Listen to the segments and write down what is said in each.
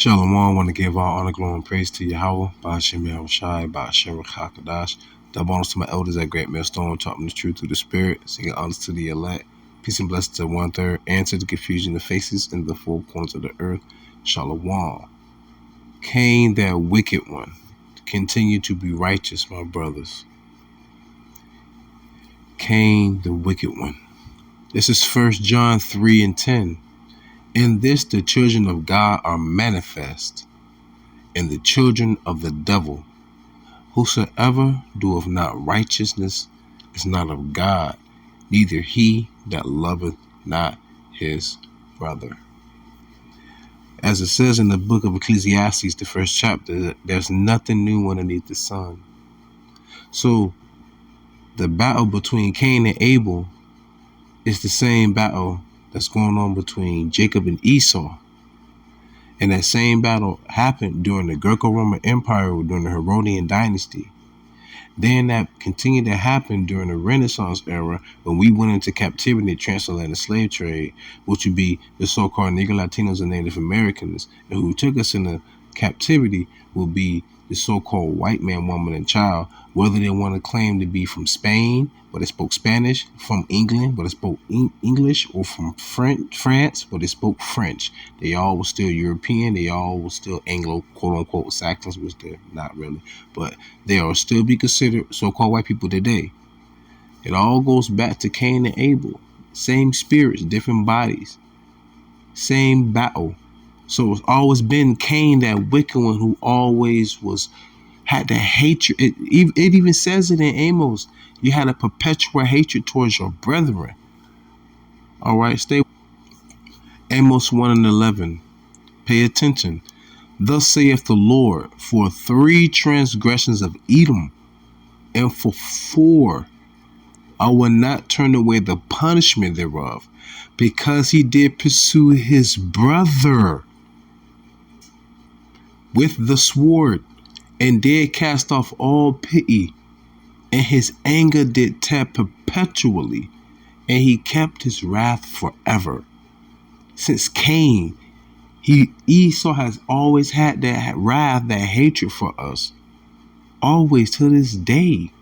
Shalom, I want to give all honor, glory, and praise to YAHAWAH, YAHAWASHI, QADASH. Double honors to my elders at Great MILESTONE, taught me the truth through the Spirit, singing honors to the elect. Peace and blessings to one-third, and to the confusion of faces in the four corners of the earth. Shalom. Cain, that wicked one, continue to be righteous, my brothers. Cain, the wicked one. This is 1 John 3:10. In this the children of God are manifest, and the children of the devil. Whosoever doeth not righteousness is not of God, neither he that loveth not his brother. As it says in the book of Ecclesiastes, the first chapter, there's nothing new underneath the sun. So the battle between Cain and Abel is the same battle that's going on between Jacob and Esau. And that same battle happened during the Greco-Roman Empire, during the Herodian dynasty. Then that continued to happen during the Renaissance era, when we went into captivity in the transatlantic slave trade, which would be the so-called Negro Latinos and Native Americans. And who took us into captivity will be the so-called white man, woman, and child, whether they want to claim to be from Spain, but they spoke Spanish, from England, but they spoke English, or from France, but they spoke French. They all were still European. They all were still Anglo, quote-unquote, Saxons, which they're not really. But they are still be considered so-called white people today. It all goes back to Cain and Abel. Same spirits, different bodies. Same battle. So it's always been Cain, that wicked one, who always had the hatred. It even says it in Amos. You had a perpetual hatred towards your brethren. All right, stay. Amos 1:11. Pay attention. Thus saith the Lord, for 3 transgressions of Edom, and for 4, I will not turn away the punishment thereof, because he did pursue his brother with the sword, and did cast off all pity, and his anger did tear perpetually, and he kept his wrath forever. Since Cain, Esau has always had that wrath, that hatred for us, always to this day.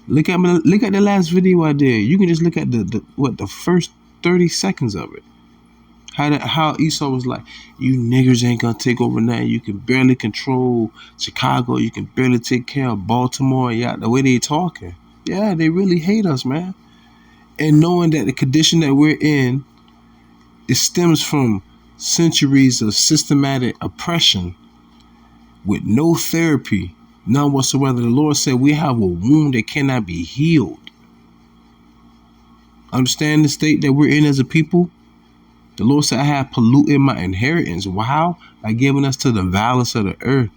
Look at the last video I did. You can just look at the first 30 seconds of it. How Esau was like, you niggers ain't gonna take over nothing. You can barely control Chicago. You can barely take care of Baltimore. Yeah, the way they talking. Yeah, they really hate us, man. And knowing that the condition that we're in, it stems from centuries of systematic oppression with no therapy, none whatsoever. The Lord said we have a wound that cannot be healed. Understand the state that we're in as a people? The Lord said, I have polluted my inheritance. Wow. By giving us to the violence of the earth.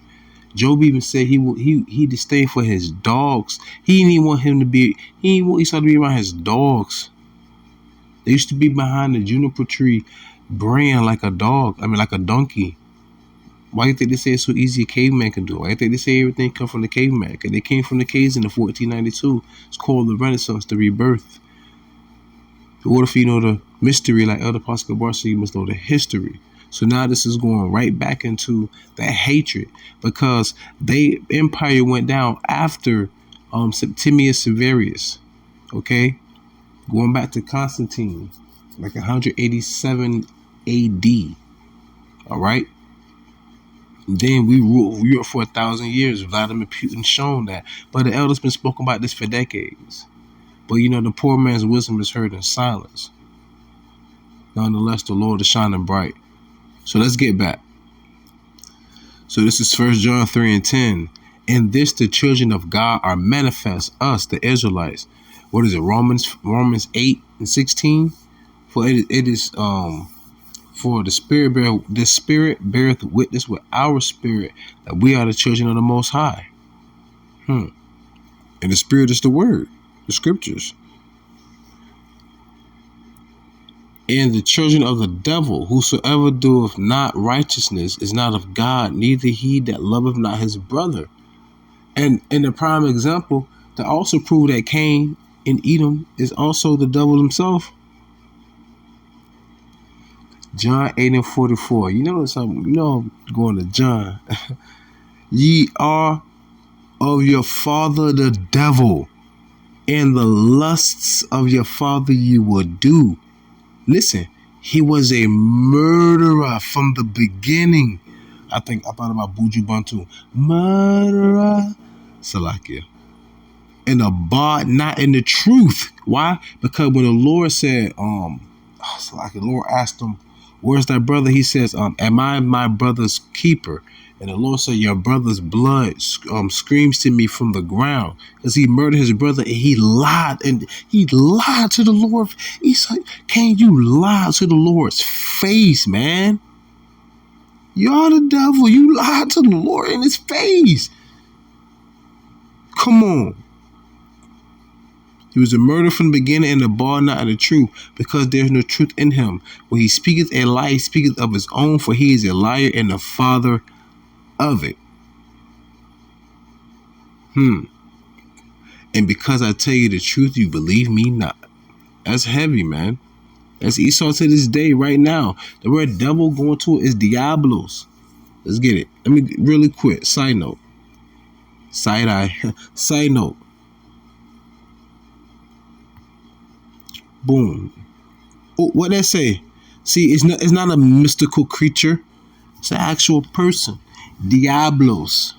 Job even said he disdained for his dogs. He didn't even want him to be, he didn't want Esau to be around his dogs. They used to be behind the juniper tree, braying like a dog. Like a donkey. Why do you think they say it's so easy a caveman can do? Why do you think they say everything come from the caveman? Because they came from the caves in the 1492. It's called the Renaissance, the rebirth. What if you know the mystery like Elder Pascal Barca, you must know the history. So now this is going right back into that hatred, because the empire went down after Septimius Severus. Okay? Going back to Constantine, like 187 AD. All right? Then we ruled Europe for 1,000 years. Vladimir Putin shown that. But the elders been spoken about this for decades. But you know, the poor man's wisdom is heard in silence. Nonetheless, the Lord is shining bright. So let's get back. So this is 1 John 3:10. In this the children of God are manifest, us, the Israelites. What is it? Romans 8:16. For it is for the Spirit beareth witness with our spirit that we are the children of the Most High. And the Spirit is the Word. The scriptures. And the children of the devil, whosoever doeth not righteousness is not of God, neither he that loveth not his brother. And in the prime example, to also prove that Cain in Edom is also the devil himself. John 8:44. You know something? You know I'm going to John. Ye are of your father the devil, and the lusts of your father you will do. Listen, he was a murderer from the beginning. I thought about Buju Bantu. Murderer. Salakia. And abide not in the truth. Why? Because when the Lord said, Salakia, the Lord asked him, where's thy brother? He says, am I my brother's keeper? And the Lord said, your brother's blood screams to me from the ground, because he murdered his brother and he lied to the Lord. He said, can you lie to the Lord's face, man? You're the devil. You lied to the Lord in his face. Come on. He was a murderer from the beginning and abide not in the truth, because there is no truth in him. When he speaketh a lie, he speaketh of his own, for he is a liar and the father of it. And because I tell you the truth, you believe me not. That's heavy, man. That's Esau to this day, right now. The word devil going to it is diablos. Let's get it. Let me really quick. Side note. Side eye. Side note. Boom. Oh, what that say? See, it's not a mystical creature. It's an actual person. Diablos.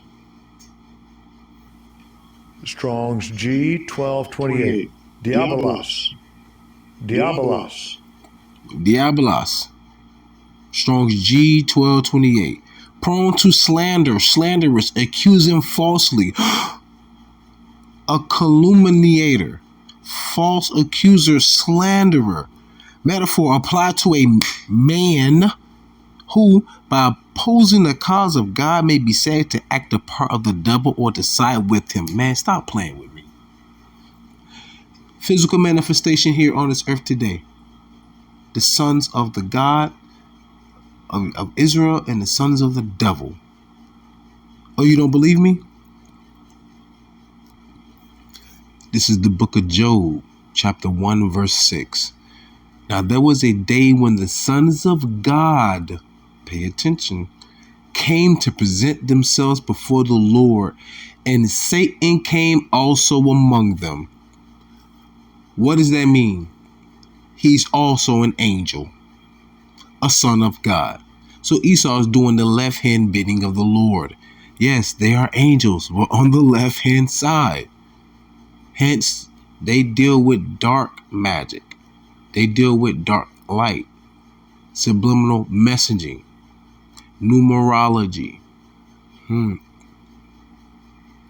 Strong's G 1228. Diabolos. Diabolos. Diabolos. Strong's G 1228. Prone to slander, slanderous, accusing falsely. A calumniator, false accuser, slanderer. Metaphor applied to a man who, by opposing the cause of God, may be said to act the part of the devil or to side with him. Man, stop playing with me. Physical manifestation here on this earth today. The sons of the God of Israel and the sons of the devil. Oh, you don't believe me? This is the book of Job, chapter 1, verse 6. Now there was a day when the sons of God, pay attention, came to present themselves before the Lord, and Satan came also among them. What does that mean? He's also an angel, a son of God. So Esau is doing the left hand bidding of the Lord. Yes, they are angels, but on the left hand side. Hence, they deal with dark magic. They deal with dark light, subliminal messaging, numerology.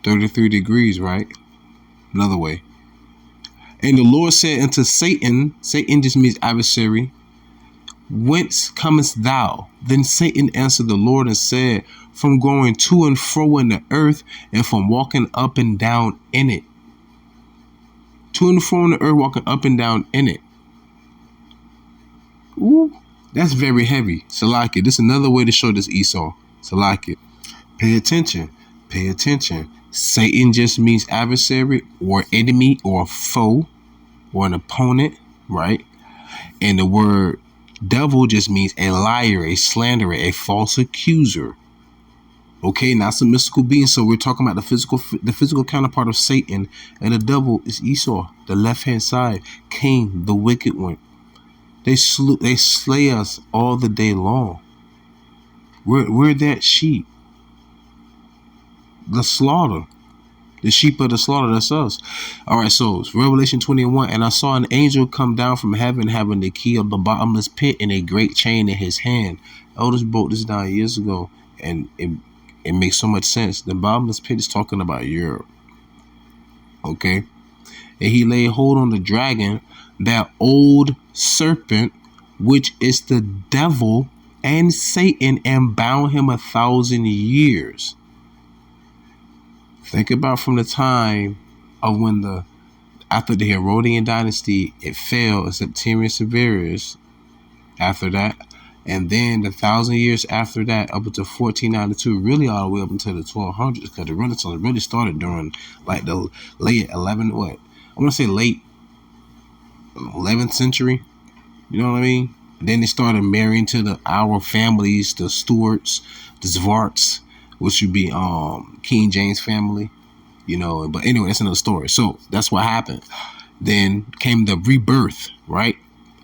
33 degrees, right? Another way. And the Lord said unto Satan, Satan just means adversary, whence comest thou? Then Satan answered the Lord and said, from going to and fro in the earth, and from walking up and down in it. To and fro in the earth, walking up and down in it. Ooh, that's very heavy. Salakia. This is another way to show this Esau. Salakia. Pay attention. Pay attention. Satan just means adversary or enemy or foe or an opponent, right? And the word devil just means a liar, a slanderer, a false accuser. Okay, not some mystical being. So we're talking about the physical counterpart of Satan, and the devil is Esau, the left hand side. Cain, the wicked one. They slay us all the day long. We're that sheep. The slaughter. The sheep of the slaughter, that's us. All right, so Revelation 21. And I saw an angel come down from heaven, having the key of the bottomless pit and a great chain in his hand. Elders broke this down years ago, and it makes so much sense. The bottomless pit is talking about Europe. Okay? And he laid hold on the dragon, that old serpent, which is the devil and Satan, and bound him 1,000 years. Think about from the time of when after the Herodian dynasty, it fell, Septimius Severus after that. And then the 1,000 years after that, up until 1492, really all the way up until the 1200s, because the Renaissance really started during like the late 11th century. You know what I mean? And then they started marrying to our families, the Stuarts, the Zvarts, which would be King James family, you know. But anyway, that's another story. So that's what happened. Then came the rebirth, right?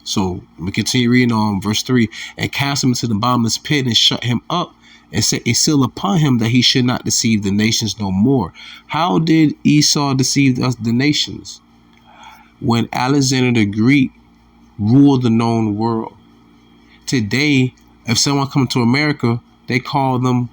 So we continue reading on verse 3. And cast him into the bottomless pit and shut him up and set a seal upon him that he should not deceive the nations no more. How did Esau deceive us, the nations? When Alexander the Greek ruled the known world. Today, if someone comes to America, they call them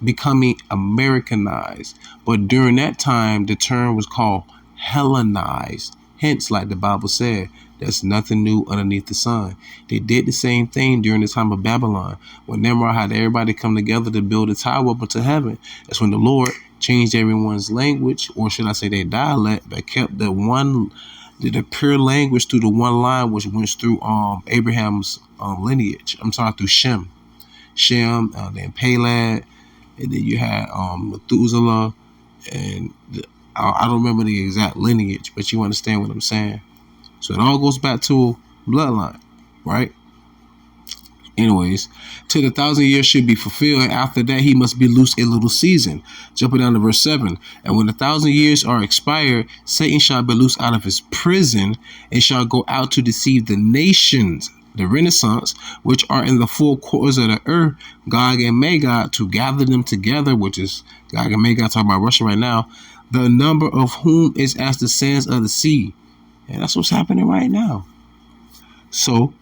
becoming Americanized. But during that time, the term was called Hellenized. Hence, like the Bible said, there's nothing new underneath the sun. They did the same thing during the time of Babylon. When Nimrod had everybody come together to build a tower up into heaven, that's when the Lord changed everyone's language, or should I say their dialect, but kept the pure language through the one line which went through Abraham's lineage. I'm talking through Shem, then Peleg, and then you had Methuselah, and I don't remember the exact lineage, but you understand what I'm saying. So it all goes back to bloodline, right? Anyways, till the 1,000 years should be fulfilled, and after that he must be loosed a little season. Jumping down to verse 7. And when the 1,000 years are expired, Satan shall be loosed out of his prison and shall go out to deceive the nations, the Renaissance, which are in the four quarters of the earth, Gog and Magog, to gather them together, which is Gog and Magog, talking about Russia right now, the number of whom is as the sands of the sea. And that's what's happening right now. So,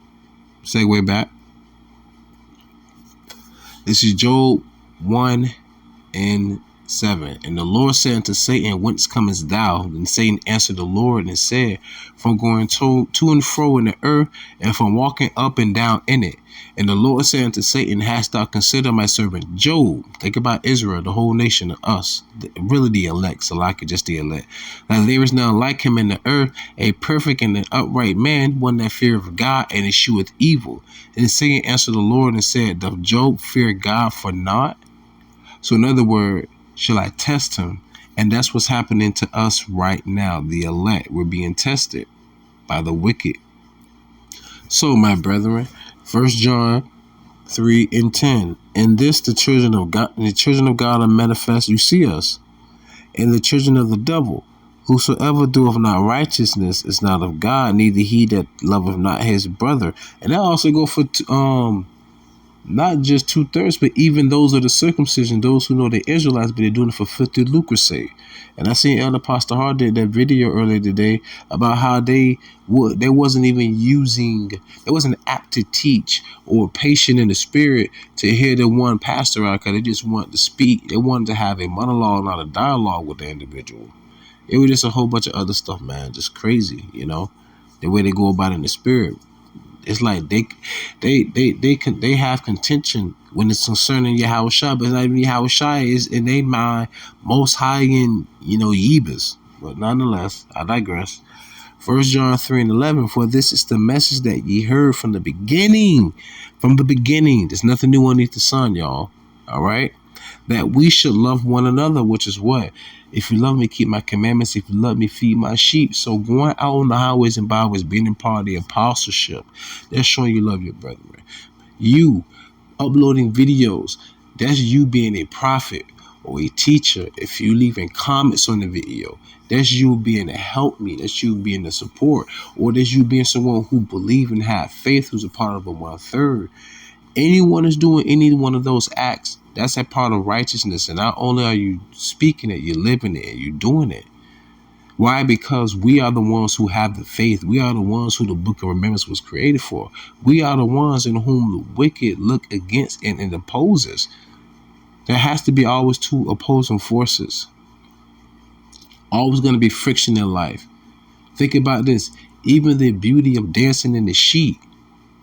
segue back. This is Job 1 and 7. And the Lord said unto Satan, whence comest thou? And Satan answered the Lord and said, from going to and fro in the earth, and from walking up and down in it. And the Lord said unto Satan, hast thou considered my servant Job? Think about Israel, the whole nation of us, really the elect, so like just the elect. Now there is none like him in the earth, a perfect and an upright man, one that feareth God and escheweth evil. And Satan answered the Lord and said, doth Job fear God for naught? So in other words, shall I test him? And that's what's happening to us right now, the elect. We're being tested by the wicked. So, my brethren, 1 John 3 and 10. In this the children of God are manifest. You see us. And the children of the devil. Whosoever doeth not righteousness is not of God, neither he that loveth not his brother. And that also go for not just 2/3, but even those of the circumcision, those who know they're Israelites, but they're doing it for filthy lucre's sake. And I seen Elder Pastor Hart did that video earlier today about how they wasn't apt to teach or patient in the spirit to hear the one pastor out, because they just wanted to speak. They wanted to have a monologue, not a dialogue with the individual. It was just a whole bunch of other stuff, man. Just crazy, you know, the way they go about it in the spirit. It's like they have contention when it's concerning YAHAWASHI, but it's not even YAHAWASHI is in their mind most high in, Yebus. But nonetheless, I digress. 1 John 3 and 11, for this is the message that ye heard from the beginning. From the beginning. There's nothing new underneath the sun, y'all. All right? That we should love one another, which is what? If you love me, keep my commandments. If you love me, feed my sheep. So going out on the highways and byways, being a part of the apostleship, that's showing you love your brethren. You uploading videos, that's you being a prophet or a teacher. If you leaving comments on the video, that's you being a help me. That's you being a support. Or that's you being someone who believe and have faith, who's a part of the 1/3. Anyone is doing any one of those acts, that's a part of righteousness. And not only are you speaking it, you're living it, you're doing it. Why? Because we are the ones who have the faith. We are the ones who the book of remembrance was created for. We are the ones in whom the wicked look against and opposes. There has to be always two opposing forces. Always going to be friction in life. Think about this. Even the beauty of dancing in the sheet.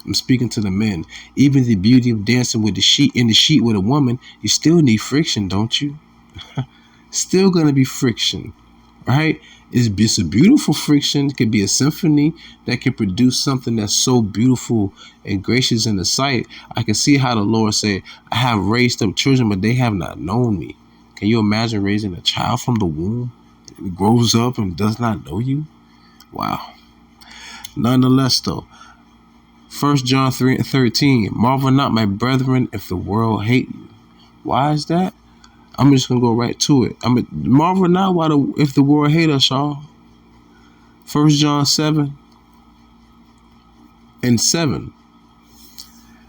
I'm speaking to the men. Even the beauty of dancing with the sheet in the sheet with a woman, you still need friction, don't you? Still gonna be friction, right? It's a beautiful friction. It could be a symphony that can produce something that's so beautiful and gracious in the sight. I can see how the Lord said, I have raised up children, but they have not known me. Can you imagine raising a child from the womb? It grows up and does not know you? Wow. Nonetheless, though, 1 John 3:13. Marvel not, my brethren, if the world hate you. Why is that? I'm just gonna go right to it. Marvel not if the world hate us, y'all. 1 John 7:7.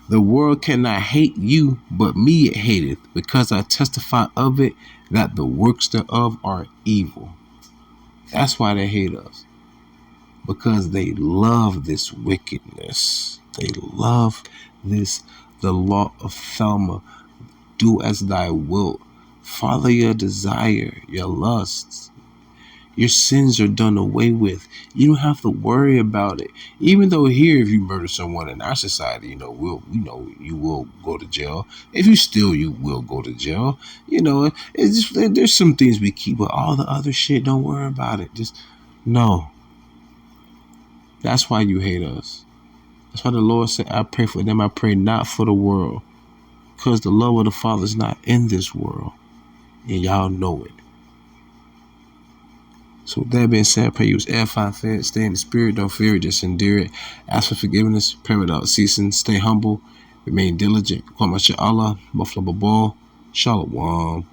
The world cannot hate you, but me it hateth, because I testify of it that the works thereof are evil. That's why they hate us. Because they love this wickedness. They love this, the law of Thelma. Do as thy wilt. Follow your desire, your lusts. Your sins are done away with. You don't have to worry about it. Even though here, if you murder someone in our society, you will go to jail. If you steal, you will go to jail. It's just, there's some things we keep, but all the other shit, don't worry about it. Just no. That's why you hate us. That's why the Lord said, I pray for them. I pray not for the world, because the love of the Father is not in this world, and y'all know it. So with that being said, I pray you was edified, fed, stay in the spirit, don't fear it, just endure it. Ask for forgiveness, pray without ceasing, stay humble, remain diligent. Call my Allah, Buffalo Ball, Shalom.